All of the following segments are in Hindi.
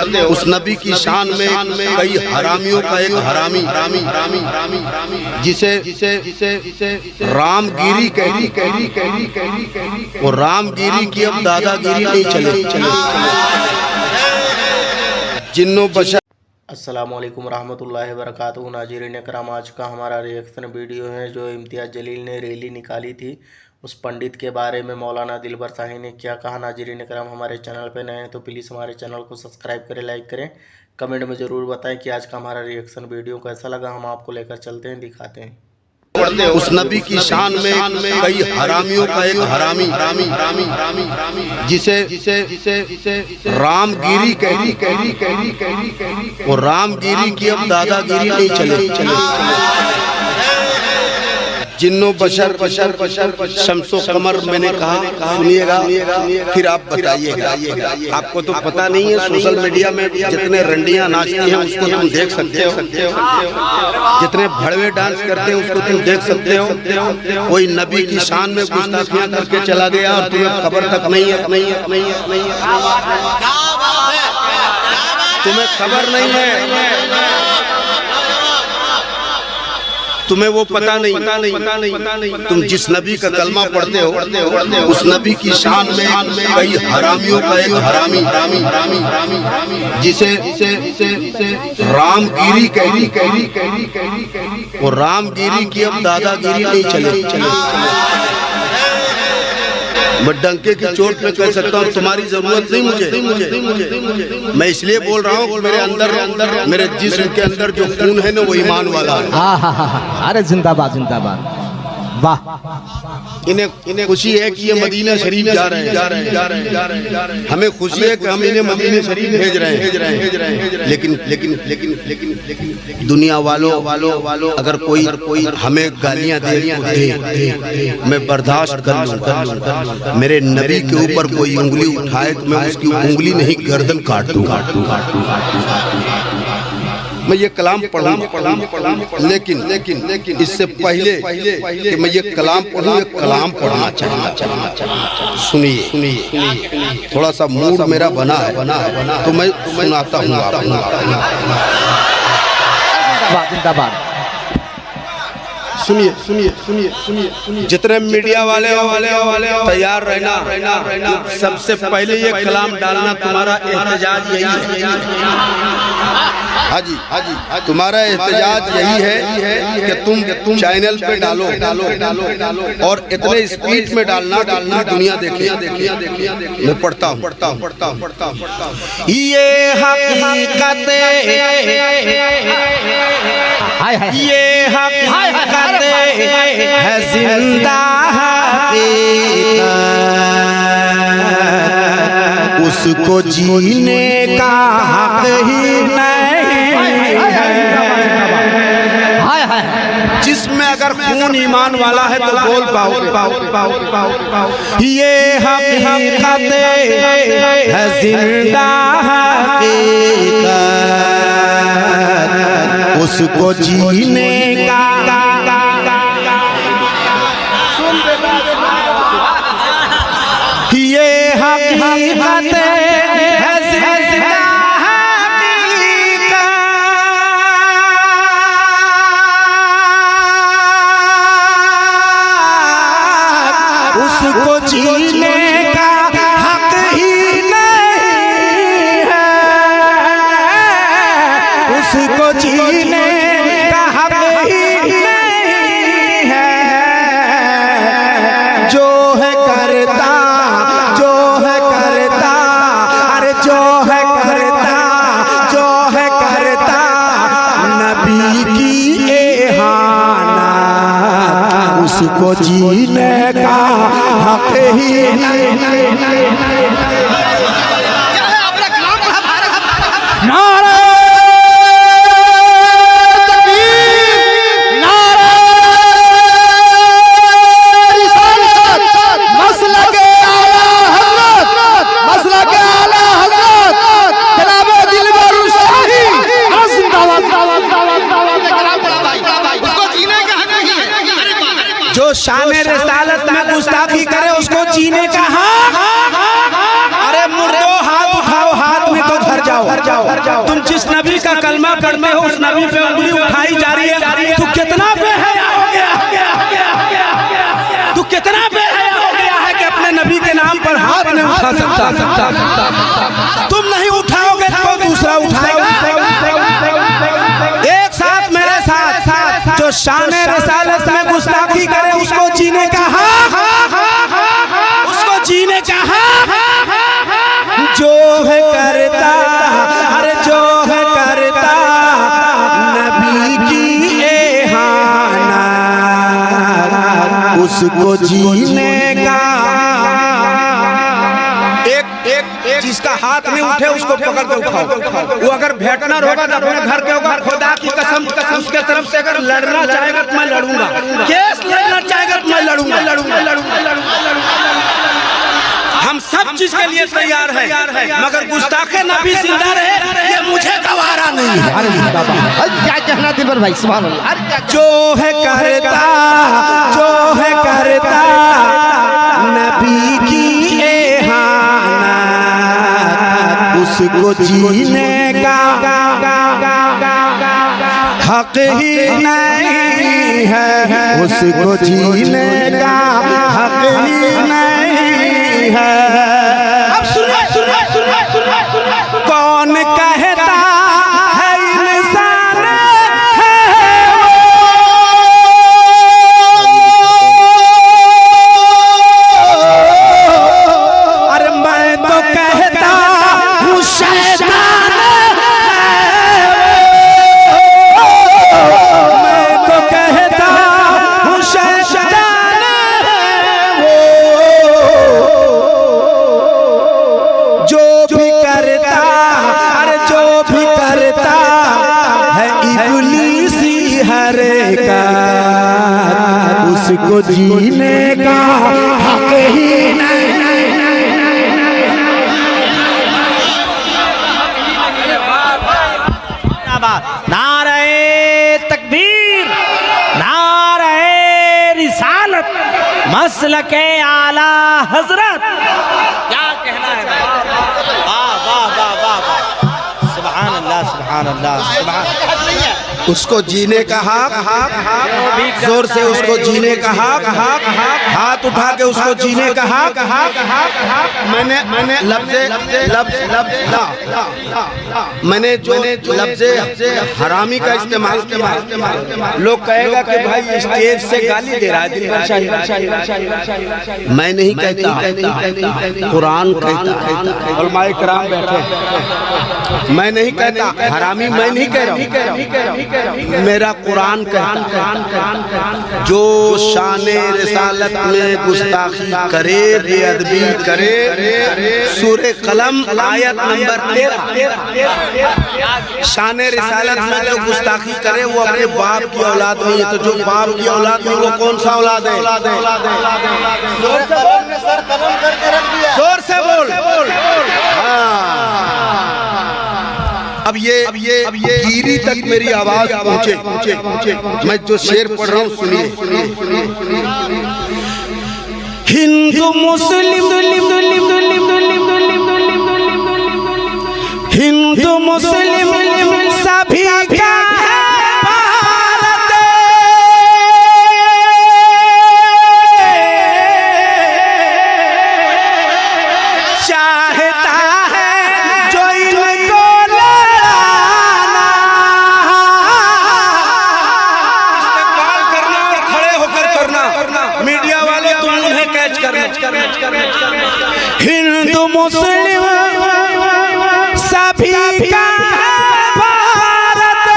उस नबी की शान में कई हरामियों का एक हरामी जिसे रामगिरी कहती, वो रामगिरी की अब दादागिरी नहीं चले। जिन्नो बशर। अस्सलामुअलैकुम रहमतुल्लाहि व बरकातुहू। नाज़रीन इकराम, आज का हमारा रिएक्शन वीडियो है जो इम्तियाज़ जलील ने रैली निकाली थी उस पंडित के बारे में। मौलाना दिलबर शाही ने क्या कहा। नाज़रीन इकराम, हमारे चैनल पे नए हैं तो प्लीज़ हमारे चैनल को सब्सक्राइब करें, लाइक करें, कमेंट में ज़रूर बताएं कि आज का हमारा रिएक्शन वीडियो कैसा लगा। हम आपको लेकर चलते हैं, दिखाते हैं। उस नबी की शान में कई हरामियों का एक हरामी जिसे रामगिरी कहती, वो रामगिरी की अब दादागिरी नहीं चले। जिन्नो बशर शम्सो कमर मैंने कहा, सुनिएगा फिर आप बताइएगा। आपको तो पता नहीं है, सोशल मीडिया में जितने रंडियां नाचती हैं उसको तुम देख सकते हो, जितने भड़वे डांस करते हैं उसको तुम देख सकते हो। कोई नबी की शान में गुस्ताखियां करके चला गया और तुम्हें खबर तक नहीं है, तुम्हें खबर नहीं है, तुम्हें वो पता नहीं। तुम जिस नबी का कलमा पढ़ते हो उस नबी की शान में कई हरामियों का एक हरामी जिसे रामगिरी कहती, वो रामगिरी की अब दादागिरी नहीं चले। मैं डंके की चोट पे कह सकता हूँ तुम्हारी जरूरत नहीं मुझे। मैं इसलिए बोल रहा हूँ मेरे अंदर, मेरे जिस्म के अंदर जो खून है ना वो ईमान वाला है। अरे जिंदाबाद जिंदाबाद, वाह। इन्हें खुशी है कि ये मदीना शरीफ जा रहे हैं। हमें खुशी है कि हम इन्हें मदीना शरीफ भेज रहे हैं। लेकिन दुनिया वालों अगर कोई हमें गालियां दे मैं बर्दाश्त कर लूं। मेरे नबी के ऊपर कोई उंगली उठाए तो मैं उसकी उंगली नहीं गर्दन काट दूंगा। मैं ये कलाम पढ़ूं, लेकिन इससे पहले कि मैं ये कलाम पढ़ूं, ये कलाम पढ़ना चाहिए। सुनिए, थोड़ा सा मूड मेरा बना है तो मैं सुनाता हूँ आपको। सुनिए। जितने मीडिया वाले तैयार रहना। सबसे पहले ये कलाम डालना तुम्हारा एहतजाज यही है। हाँ जी, तुम्हारा एहतजाज यही है कि तुम चैनल पे डालो और इतने स्पीड में डालना दुनिया देखे। मैं पढ़ता हूँ। ये हकीकत, ये हकीकत है जिंदा हकीकत, उसको जीने का हक ही नहीं है। जिसमें अगर खून ईमान वाला है तो बोल पाओ। ये हकीकत है जिंदा हकीकत, उसको जीने का ये हकीकत है जिंदा हकीकत, उसको जीने का हक ही नहीं है, उसको जीने का हक ही नहीं है। जो है करता, अरे जो है करता नबी की एहाना, उसको जीने का हक ही नहीं। जो शान रिसालत में गुस्ताखी करे उसको जीने का हक नबी का कलमा पढ़ते हो, उस नबी पे उंगली उठाई जा रही है, तू कितना बेहया हो गया, तू कितना बेहया हो गया है कि अपने नबी के नाम पर हाथ नहीं उठा सकता। तुम नहीं उठाओगे तो दूसरा उठाएगा। एक साथ मेरे साथ जो शान रिसालत में गुस्ताखी करे उसको जीने का हक, उसको जीने का हक जो है करता, अरे जो है करता नबी की एहानत, उसको जीने का। एक जिसका हाथ नहीं उठे उसको पकड़ के उठाओ। वो अगर भेटनर होगा तो अपने घर के होगा, खुदा की कसम उसके तरफ से अगर लड़ना चाहेगा तो मैं लड़ूंगा, केस लड़ना चाहेगा तो मैं लड़ूंगा। हम सब चीज के लिए तैयार हैं, मगर गुस्ताखे नबी जिंदा रहे ये मुझे गवारा नहीं है। क्या कहना दिलबर भाई, सुभान अल्लाह। जो है करता, जो है करता नबी की एहानत, उसको जीने का हक ही नहीं है, उसको जीने का हक ही नहीं है। अब सुनिए, कौन कहता है इंसान है अरे मैं तो कहता हूँ शैतान है, मैं तो कहता हूँ शैतान है वो, जो भी करता, अरे जो भी करता है इब्लीसी हरकत, उसको जीने का हक ही नहीं। नारे तकबीर, नारे रिसालत, मसलके आला हजरत। क्या कहना है? वाह वाह वाह वाह वाह, सुभान अल्लाह, सुभान अल्लाह, सुभान। उसको जीने का हक, जोर से उसको जीने का हक, हाथ उठा के उसको जीने का हक। मैंने मैंने जो लफ्ज़े हरामी का इस्तेमाल किया, लोग कहेगा कि भाई स्टेज से गाली दे रहा है दिलबर शाही। मैं नहीं कहता, कुरान कहता, उलमाए किराम बैठे। मैं नहीं कहता हरामी, मैं नहीं कह रहा हूँ, मेरा कुरान कहता है जो शाने रिसालत में गुस्ताखी करे, बेअदबी करे, सूरे कलम आयत नंबर 13, शाने रिसालत में जो गुस्ताखी करे वो अपने बाप की औलाद नहीं है। तो जो बाप की औलाद नहीं वो कौन सा औलाद है? जोर से बोल। अब ये गिरी तक मेरी आवाज पहुंचे। मैं जो शेर पढ़ रहा हूँ सुनिए। हिंदू मुस्लिम, हिंदू मुस्लिम सभी का हिंदू मुस्लिम सभी का भारत,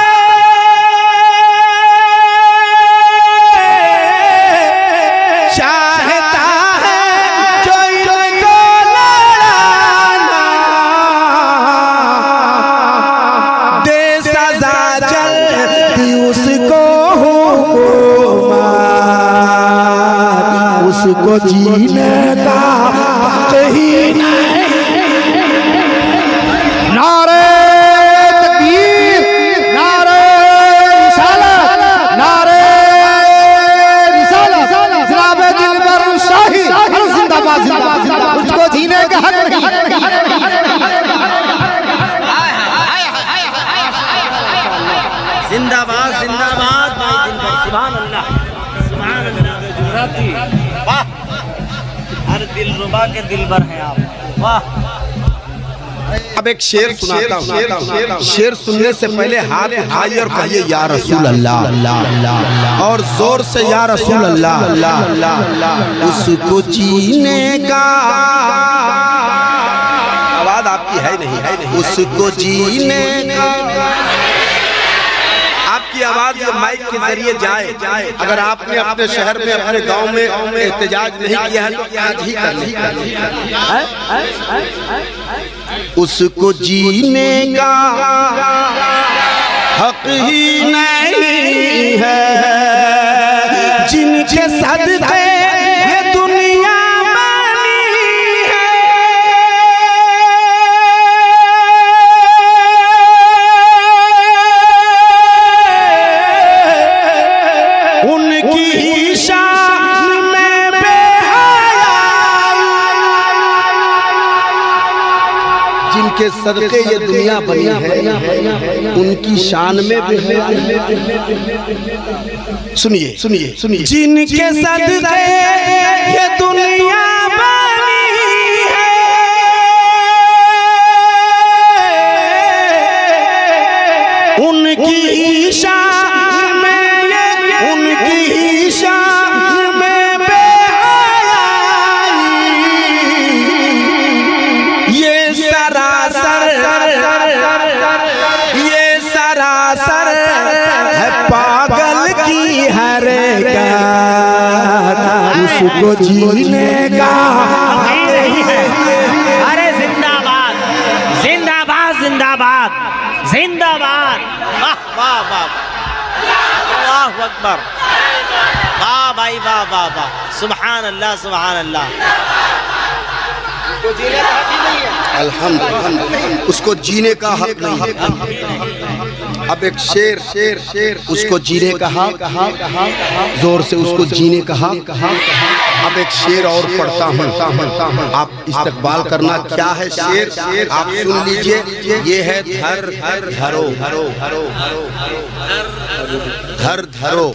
चाहता है जो इनको लड़ाना, दे सजा जल्दी उसको हुकूमत, उसको जीने का हक ही नहीं। नारे तकबीर, नारे रिसालत, नारे रिसालत, जनाब दिलबर शाही जिंदाबाद, जिंदाबाद, उसको जीने का हक नहीं। जिंदाबाद जिंदाबाद भाई दिल भाई सुभान अल्लाह सुभान अल्लाह वाह हर दिल रुबा के दिलबर हैं आप वाह। अब एक शेर सुनाता हूँ। शेर सुनने से पहले हाथ उठाइए और कहिए या रसूल अल्लाह, और जोर से या रसूल अल्लाह। उसको जीने का आवाज आपकी है नहीं, उसको जीने का आपकी आवाज माइक के जरिए जाए। अगर आपने अपने शहर में अपने गांव में एहतजाज नहीं किया है तो आज ही कर लीजिए। उसको जीने का हक ही नहीं है, जिनके सदके ये दुनिया के सदके ये दुनिया बनी है, उनकी शान में भी है। सुनिए सुनिए सुनिए, जिनके सदके ये दुनिया बनी है, उनकी शान में, उनकी शान में बेहयाई ये सरासर है पागल की हरकत, उसको जीने का। अरे जिंदाबाद जिंदाबाद जिंदाबाद जिंदाबाद वाह वाह वाह अल्लाहु अकबर वाह भाई वाह वाह वाह सुभान अल्लाह सुभान अल्लाह। अल्हम्दुलिल्लाह उसको जीने का हक नहीं है। अब एक शेर उसको जीने का हक, जोर से उसको जीने का हक। अब एक शेर और पढ़ता हूँ, आप इस्तकबाल करना। क्या है शेर आप सुन लीजिए। ये है धर धरो धर धरो।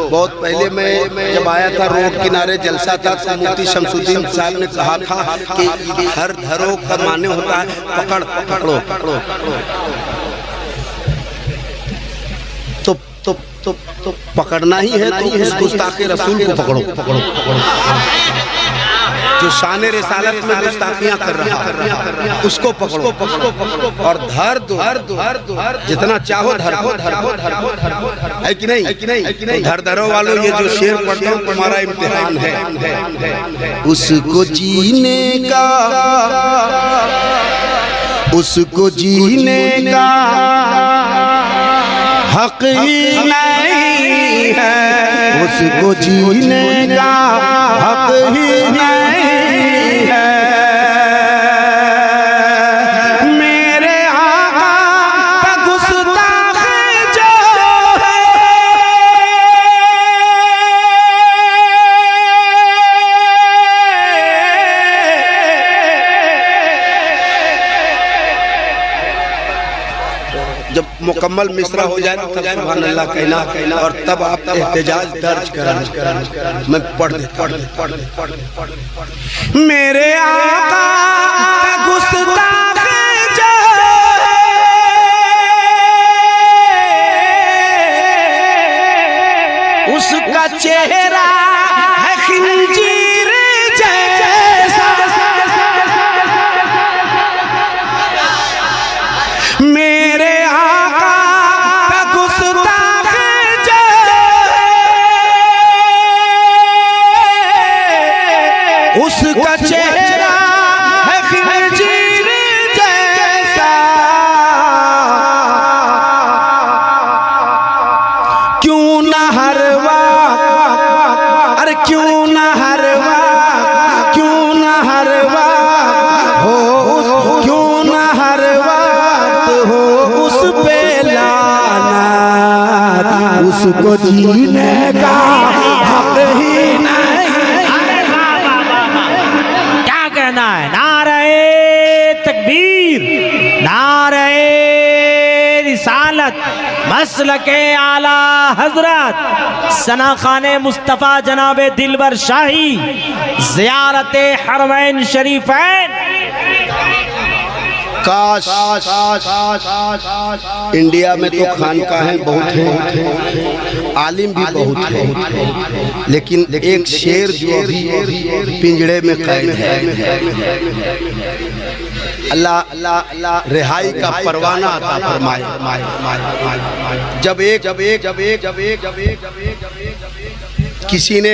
बहुत पहले मैं जब आया था रोड किनारे जलसा था तो मुफ्ती शमसुद्दीन साहब ने कहा था कि धर धरो का माने होता है पकड़ पकड़ो पकड़ो। तो पकड़ना ही है तो उस गुस्ताखे रसूल को पकड़ो पकड़ो पकड़ो। जो शान रिसालत में गुस्ताखियां कर रहा है उसको पकड़ो पकड़ो और धर दो जितना चाहो धर है कि नहीं। धर धरो वालों ये जो शेर पढ़ते हो तुम्हारा इम्तिहान है। उसको जीने का, उसको जीने का हक ही नहीं है, उसको जीने का हक ही नहीं है। मेरे आका का गुस्ताख जो है, जब मुकम्मल मिसरा हो जाए तब सुभान अल्लाह कहना और तब आप एहतजाज दर्ज करना। मैं पढ़ मेरे आका का गुस्ताख जो है, उसका चेहरा है खिंजीर जैसा। मेरे उसका चेहरा है खिंजीर जैसा। क्यों न हर वक्त, अरे क्यों न हर वक्त, क्यों न हर वक्त हो, क्यों न हर वक्त हो उस पे लानत, उसको जीने का हक ही नहीं। नारे तकबीर, नारे रिसालत, मसलके आला हजरत सना खाने मुस्तफ़ा जनाबे दिलबर शाही ज़ियारते हरमैन शरीफैन। काश इंडिया में तो खानकाहें बहुत हैं, आलिम भी बहुत हैं, लेकिन एक शेर जो अभी पिंजड़े में कैद है, अल्लाह रिहाई का परवाना अता फरमाए। जब एक किसी ने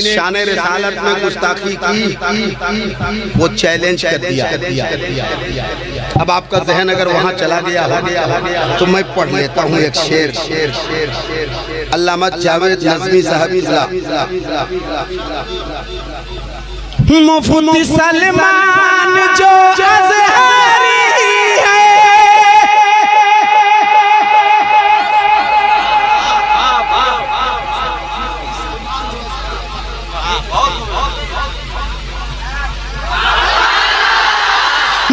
शाने रिसालत में गुस्ताखी की, वो चैलेंज कर दिया। अब आपका जहन अगर वहाँ चला गया तो मैं पढ़ लेता हूँ एक शेर। अल्लामा जावेद नज़मी साहब मुफ्ती सलमान जो अज़हरी है,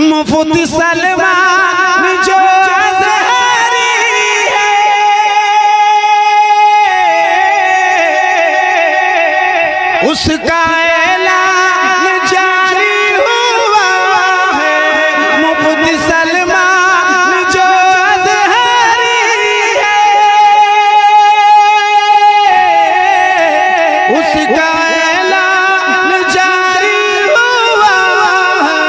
मुफ्ती सलमान जो अज़हरी है, उसका ऐलान जारी हुआ है। मुफ्ती सलमान जो अज़हरी है, उसका ऐलान जारी हुआ है।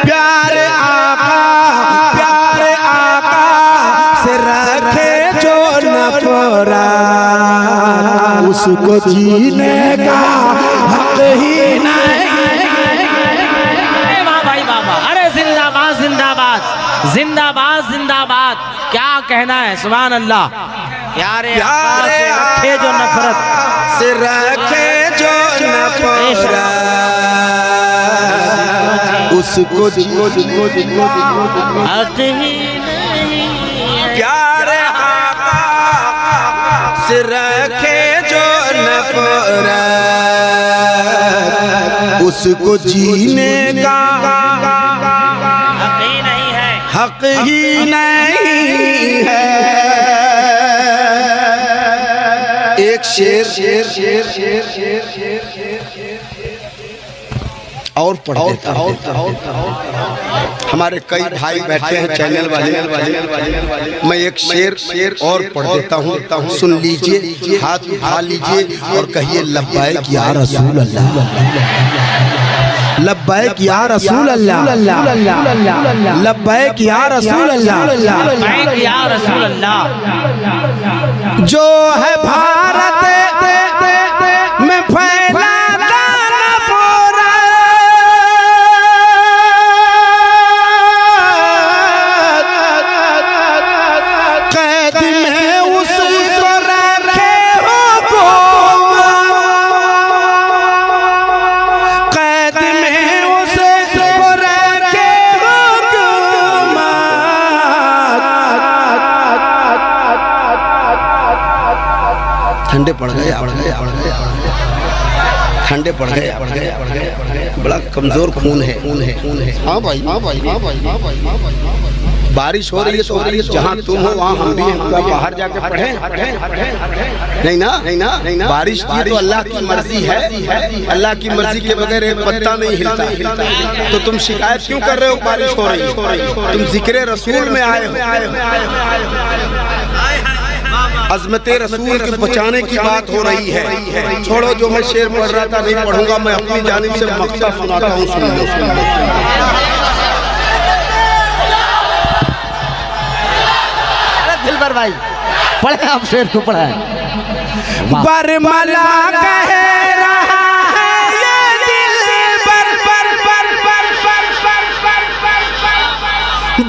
प्यारे आका से रखे जो नफरत, उसको जीने का हक ही नहीं। वाह भाई वाह, अरे जिंदाबाद जिंदाबाद जिंदाबाद जिंदाबाद, क्या कहना है, सुभान अल्लाह। प्यारे आका से रखे जो नफरत, से रखे जो नफरत, उसको हक ही नहीं। प्यारे आका से रखे जो नफरत, उसको जीने का हक ही नहीं है, हक ही नहीं है। एक शेर और पढ़ देता हूं। हमारे कई भाई बैठे हैं चैनल वाले, मैं एक शेर और पढ़ देता हूँ, सुन लीजिए, हाथ उठा लीजिए और कहिए लब्बैक या रसूल अल्लाह, लब्बैक या रसूल अल्लाह, लब्बैक या रसूल अल्लाह, लब्बैक या रसूल अल्लाह। जो है भारत में फैला ठंडे पड़ गए, ठंडे पड़ गए, बड़ा कमजोर खून है। हाँ भाई, बारिश हो रही है तो जहाँ तुम हो वहाँ हम भी हैं, बाहर जाके पढ़े। नहीं ना, बारिश की तो अल्लाह की मर्जी है, अल्लाह की मर्जी के बगैर एक पत्ता नहीं हिलता। तो तुम शिकायत क्यों कर रहे हो बारिश हो रही है? तुम जिक्र रसूल में आए हो, अज़मते रसूल के बचाने की बात हो रही है। छोड़ो, जो मैं शेर पढ़ रहा था नहीं पढ़ूंगा, मैं अपनी जानिब से मकसद सुनाता हूँ, सुन लो। दिलबर भाई पढ़े, आप शेर को पढ़ा है। बरमला कह रहा है ये दिलबर,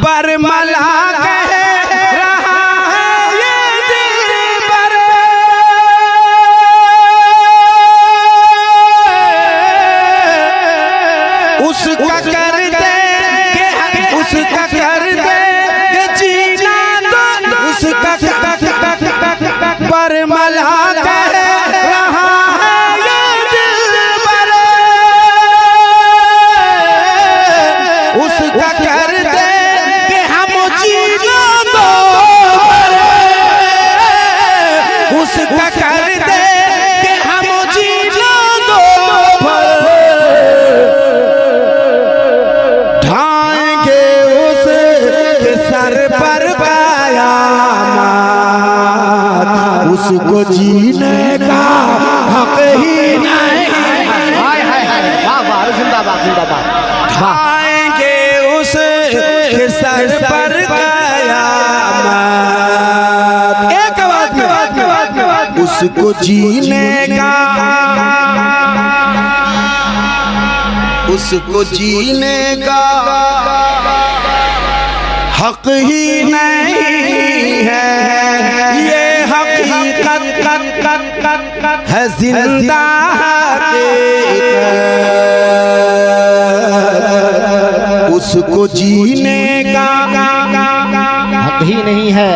बरमला कह रहा है ये दिलबर, उसका कर दे, उसका कर दे जीना दो, उसका बरमला कह रहा है ये दिलबर, उसका कर दे कि हम जीना दो। उसको जीने का हक ही नहीं। हाय हाय हाय, वाह वाह, जिंदाबाद जिंदाबाद। आएंगे उस सर पर कयामत। एक बात में उसको जीने का, उसको जीने का हक ही नहीं है। ये हकीकत है जिंदा हकीकत, उसको जीने का हक ही नहीं है।